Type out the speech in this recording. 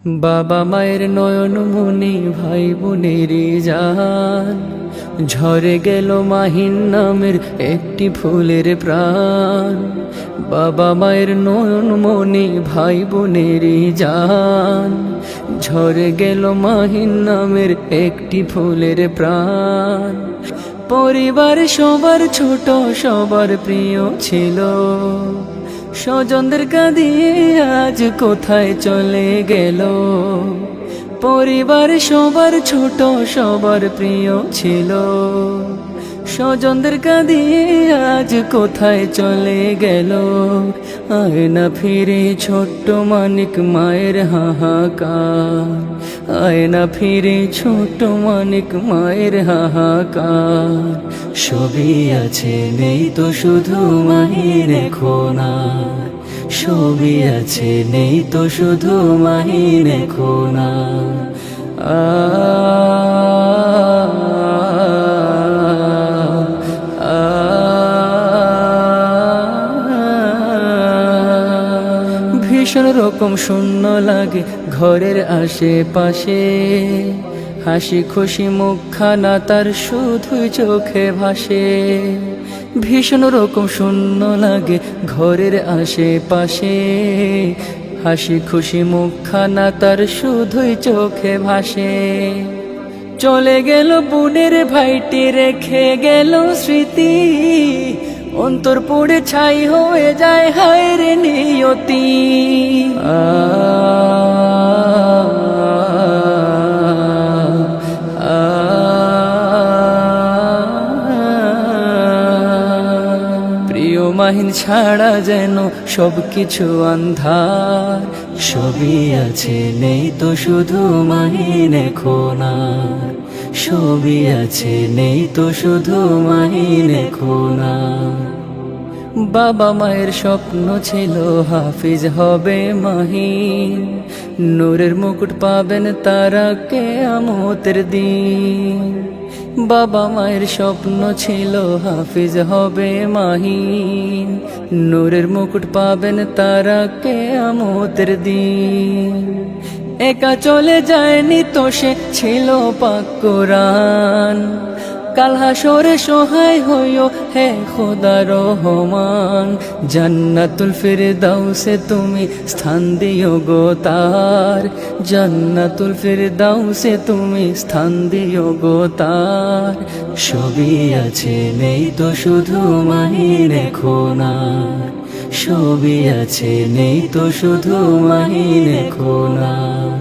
বাবা মায়ের নয়ন মনি ভাই বোনের জান, ঝরে গেল মাহিন নামের একটি ফুলের প্রাণ। বাবা মায়ের নয়ন মনি ভাই বোনের জান, ঝরে গেল মাহিন নামের একটি ফুলের প্রাণ। পরিবার সবার ছোট সবার প্রিয় ছিল, স্বজনদের কাঁদিয়ে আজ কোথায় চলে গেল। পরিবার সবার ছোট সবার প্রিয় ছিল, স্বজনদের কাঁদিয়ে আজ কোথায় চলে গেল। আয় না ফিরে ছোট্ট মানিক মায়ের হাহাকার, আয় না ফিরে ছোট্ট মানিক মায়ের হাহাকার। সবই আছে নেই তো শুধু মাহির খোনার, সবই আছে নেই তো শুধু মাহির খোনার। ভীষণ রকম শূন্য লাগে ঘরের আশেপাশে, হাসি খুশি মুখখানা তার শুধুই চোখে ভাসে। ভীষণ রকম শূন্য লাগে ঘরের আশেপাশে, হাসি খুশি মুখখানা তার শুধুই চোখে ভাসে। চলে গেল বোনের ভাইটি রেখে গেল স্মৃতি, অন্তর পুড়ে ছাই হয়ে যায় হায়ের নিয়তি। প্রিয় মাহিন ছাড়া যেন সবকিছু আন্ধার, সবই আছে নেই তো শুধু মাহিন খোনার, সবই আছে নেই তো শুধু মাহিন খোনার। বাবা মায়ের স্বপ্ন ছিল হাফিজ হবে মাহিন, নূরের মুকুট পাবেন তারা কিয়ামতের দিন। বাবা মায়ের স্বপ্ন ছিল হাফিজ হবে মাহিন, নূরের মুকুট পাবেন তারা কিয়ামতের দিন। একা চলে যায়নি তো সে ছিল পাক কোরআন, কাল হাসরে সহায় হইও হে খোদা রহমান। জান্নাতুল ফিরদাউসে তুমি স্থান দিও গো তার, জান্নাতুল ফিরদাউসে তুমি স্থান দিও গো তার। সবই আছে নেই তো শুধু মাহিন খোনার, সবই আছে নেই তো শুধু মাহিন খোনার।